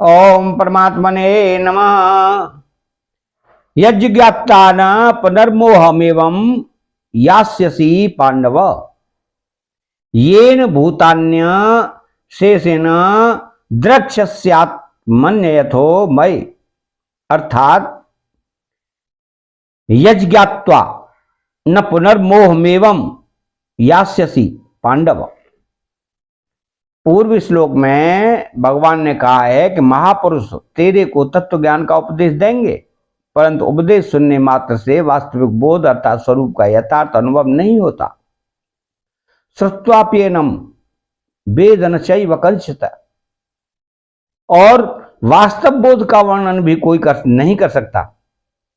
ओम परमात्मने नमः। यज्ञाप्ता न पुनर्मोहमेवं यास्यसि पांडव येन भूतान्य शेषेण द्रक्ष्यस्यात्मन्यथो मयि। अर्थात यज्ञाप्त्वा न पुनर्मोहमेवं यास्यसि पांडव। पूर्व श्लोक में भगवान ने कहा है कि महापुरुष तेरे को तत्व ज्ञान का उपदेश देंगे, परंतु उपदेश सुनने मात्र से वास्तविक बोध अर्थात स्वरूप का यथार्थ अनुभव नहीं होता। श्रुत्वाप्येनम वेदन चैव कंचित। और वास्तव बोध का वर्णन भी कोई नहीं कर सकता,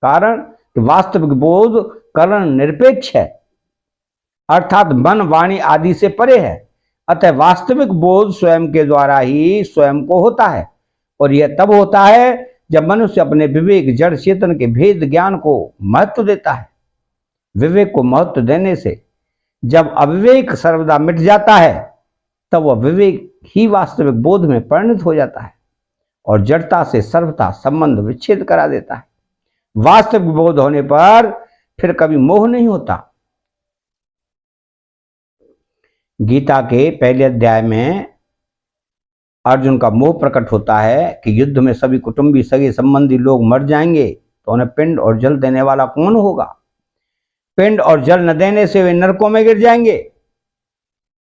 कारण कि वास्तविक बोध करण निरपेक्ष है, अर्थात मन वाणी आदि से परे है। अतः वास्तविक बोध स्वयं के द्वारा ही स्वयं को होता है, और यह तब होता है जब मनुष्य अपने विवेक जड़ चेतन के भेद ज्ञान को महत्व देता है। विवेक को महत्व देने से जब अविवेक सर्वदा मिट जाता है, तब वह विवेक ही वास्तविक बोध में परिणत हो जाता है और जड़ता से सर्वथा संबंध विच्छेद करा देता है। वास्तविक बोध होने पर फिर कभी मोह नहीं होता। गीता के पहले अध्याय में अर्जुन का मोह प्रकट होता है कि युद्ध में सभी कुटुंबी सगे संबंधी लोग मर जाएंगे तो उन्हें पिंड और जल देने वाला कौन होगा। पिंड और जल न देने से वे नरकों में गिर जाएंगे।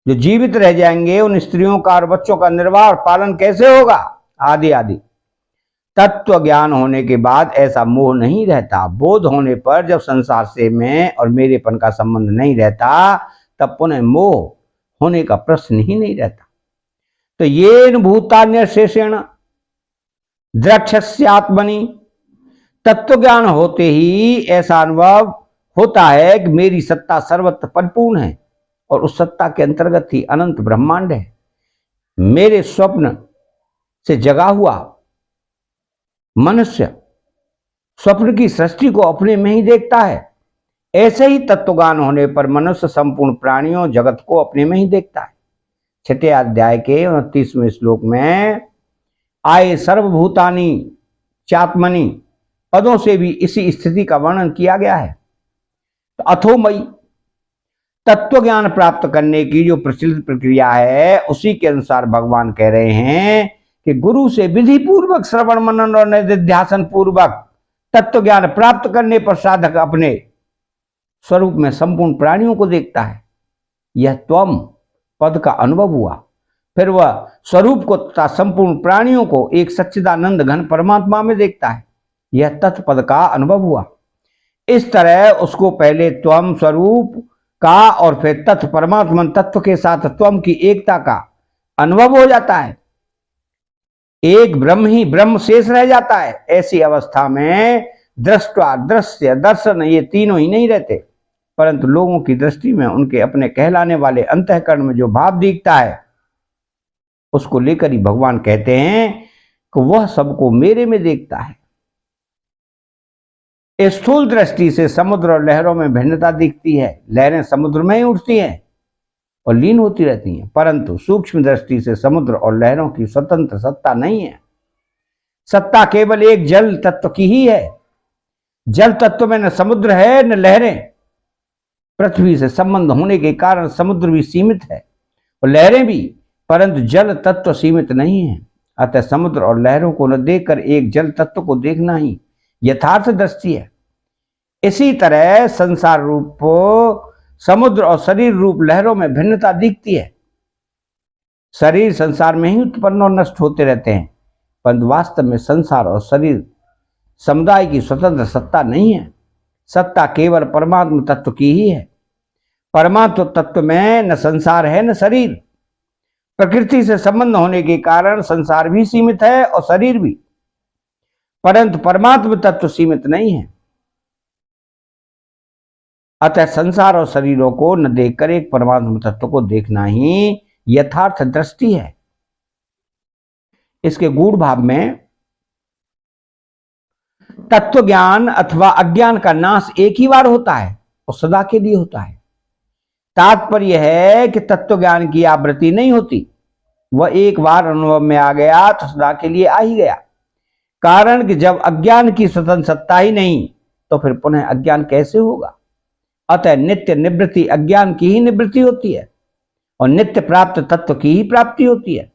जो जीवित रह जाएंगे उन स्त्रियों का और बच्चों का निर्वाह और पालन कैसे होगा, आदि आदि। तत्व ज्ञान होने के बाद ऐसा मोह नहीं रहता। बोध होने पर जब संसार से मैं और मेरेपन का संबंध नहीं रहता, तब पुनः मोह होने का प्रश्न ही नहीं रहता। तो येन भूतान्य शेषेण द्रक्ष्यस्यात्मनि। तत्व ज्ञान होते ही ऐसा अनुभव होता है कि मेरी सत्ता सर्वत्र परिपूर्ण है और उस सत्ता के अंतर्गत ही अनंत ब्रह्मांड है। मेरे स्वप्न से जगा हुआ मनुष्य स्वप्न की सृष्टि को अपने में ही देखता है। ऐसे ही तत्वज्ञान होने पर मनुष्य संपूर्ण प्राणियों जगत को अपने में ही देखता है। 6 अध्याय के 29वें श्लोक में आए सर्वभूतानि चात्मनि पदों से भी इसी स्थिति का वर्णन किया गया है। तो अथोमयी तत्व ज्ञान प्राप्त करने की जो प्रचलित प्रक्रिया है, उसी के अनुसार भगवान कह रहे हैं कि गुरु से विधि पूर्वक श्रवण मनन और निधिध्यासन पूर्वक तत्व ज्ञान प्राप्त करने पर साधक अपने स्वरूप में संपूर्ण प्राणियों को देखता है। यह त्वम पद का अनुभव हुआ। फिर वह स्वरूप को तथा संपूर्ण प्राणियों को एक सच्चिदानंद घन परमात्मा में देखता है। यह तत्पद का अनुभव हुआ। इस तरह उसको पहले त्वम स्वरूप का और फिर तत् परमात्मन तत्व के साथ त्वम की एकता का अनुभव हो जाता है। एक ब्रह्म ही ब्रह्म शेष रह जाता है। ऐसी अवस्था में दृष्टा, दृश्य, दर्शन ये तीनों ही नहीं रहते, परंतु लोगों की दृष्टि में उनके अपने कहलाने वाले अंतःकरण में जो भाव दिखता है, उसको लेकर ही भगवान कहते हैं कि वह सबको मेरे में देखता है। स्थूल दृष्टि से समुद्र और लहरों में भिन्नता दिखती है। लहरें समुद्र में ही उठती हैं और लीन होती रहती हैं, परंतु सूक्ष्म दृष्टि से समुद्र और लहरों की स्वतंत्र सत्ता नहीं है। सत्ता केवल एक जल तत्व की ही है। जल तत्व में न समुद्र है न लहरें। पृथ्वी से संबंध होने के कारण समुद्र भी सीमित है और लहरें भी, परंतु जल तत्व सीमित नहीं है। अतः समुद्र और लहरों को न देखकर एक जल तत्व को देखना ही यथार्थ दृष्टि है। इसी तरह संसार रूप समुद्र और शरीर रूप लहरों में भिन्नता दिखती है। शरीर संसार में ही उत्पन्न और नष्ट होते रहते हैं, परंतु वास्तव में संसार और शरीर समुदाय की स्वतंत्र सत्ता नहीं है। सत्ता केवल परमात्म तत्व की ही है। परमात्म तत्व में न संसार है न शरीर। प्रकृति से संबंध होने के कारण संसार भी सीमित है और शरीर भी, परंतु परमात्म तत्व सीमित नहीं है। अतः संसार और शरीरों को न देखकर एक परमात्म तत्व को देखना ही यथार्थ दृष्टि है। इसके गूढ़ भाव में तत्व ज्ञान अथवा अज्ञान का नाश एक ही बार होता है और सदा के लिए होता है। तात्पर्य है कि तत्व ज्ञान की आवृत्ति नहीं होती, वह एक बार अनुभव में आ गया तो सदा के लिए आ ही गया। कारण कि जब अज्ञान की स्वतंत्र सत्ता ही नहीं तो फिर पुनः अज्ञान कैसे होगा। अतः नित्य निवृत्ति अज्ञान की ही निवृत्ति होती है और नित्य प्राप्त तत्व की ही प्राप्ति होती है।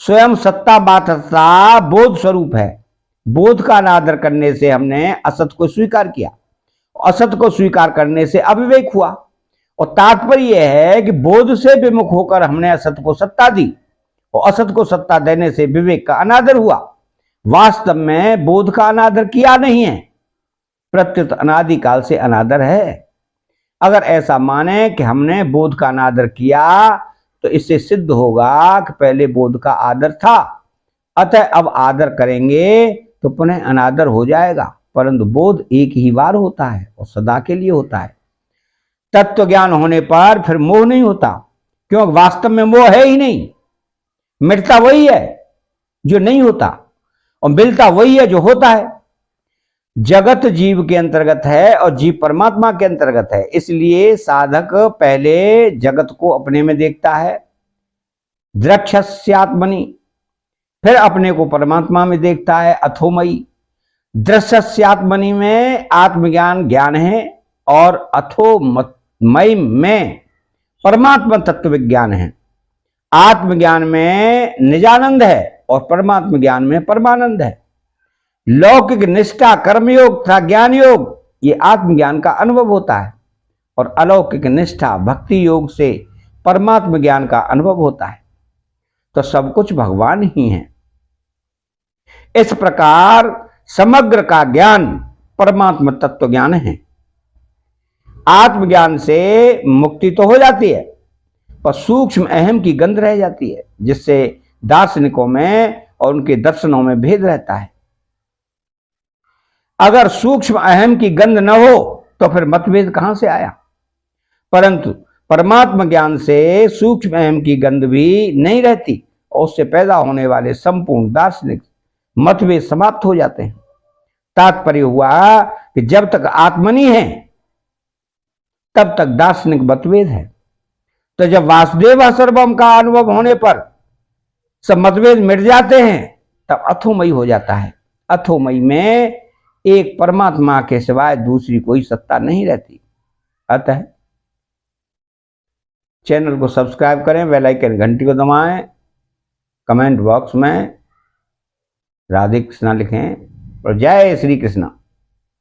स्वयं सत्ता बातता बोध स्वरूप है। बोध का अनादर करने से हमने असत को स्वीकार किया, असत को स्वीकार करने से अविवेक हुआ। और तात्पर्य यह है कि बोध से विमुख होकर हमने असत को सत्ता दी और असत को सत्ता देने से विवेक का अनादर हुआ। वास्तव में बोध का अनादर किया नहीं है, प्रत्युत अनादिकाल से अनादर है। अगर ऐसा माने कि हमने बोध का अनादर किया तो इससे सिद्ध होगा कि पहले बोध का आदर था, अतः अब आदर करेंगे तो पुनः अनादर हो जाएगा। परंतु बोध एक ही बार होता है और सदा के लिए होता है। तत्व ज्ञान होने पर फिर मोह नहीं होता, क्योंकि वास्तव में मोह है ही नहीं। मिटता वही है जो नहीं होता और मिलता वही है जो होता है। जगत जीव के अंतर्गत है और जीव परमात्मा के अंतर्गत है। इसलिए साधक पहले जगत को अपने में देखता है, द्रक्ष्यात्मनि, फिर अपने को परमात्मा में देखता है, अथोमयी। दृश्यात्मनि में आत्मज्ञान ज्ञान है और अथोमयी में परमात्मा तत्व विज्ञान है। आत्मज्ञान में निजानंद है और परमात्मा ज्ञान में परमानंद है। लौकिक निष्ठा कर्मयोग तथा ज्ञान योग ये आत्मज्ञान का अनुभव होता है और अलौकिक निष्ठा भक्ति योग से परमात्मा ज्ञान का अनुभव होता है। तो सब कुछ भगवान ही है। इस प्रकार समग्र का ज्ञान परमात्मा तत्व ज्ञान है। आत्मज्ञान से मुक्ति तो हो जाती है पर सूक्ष्म अहम की गंध रह जाती है, जिससे दार्शनिकों में और उनके दर्शनों में भेद रहता है। अगर सूक्ष्म अहम की गंध न हो तो फिर मतभेद कहां से आया। परंतु परमात्मा ज्ञान से सूक्ष्म अहम की गंध भी नहीं रहती और उससे पैदा होने वाले संपूर्ण दार्शनिक मतभेद समाप्त हो जाते हैं। तात्पर्य हुआ कि जब तक आत्मनि है तब तक दार्शनिक मतभेद है। तो जब वासुदेव सर्वम का अनुभव होने पर सब मतभेद मिट जाते हैं तब अथोमयी हो जाता है। अथोमयी में एक परमात्मा के सिवाय दूसरी कोई सत्ता नहीं रहती। अतः चैनल को सब्सक्राइब करें, बेल आइकन घंटी को दबाएं, कमेंट बॉक्स में राधे कृष्णा लिखें और जय श्री कृष्णा।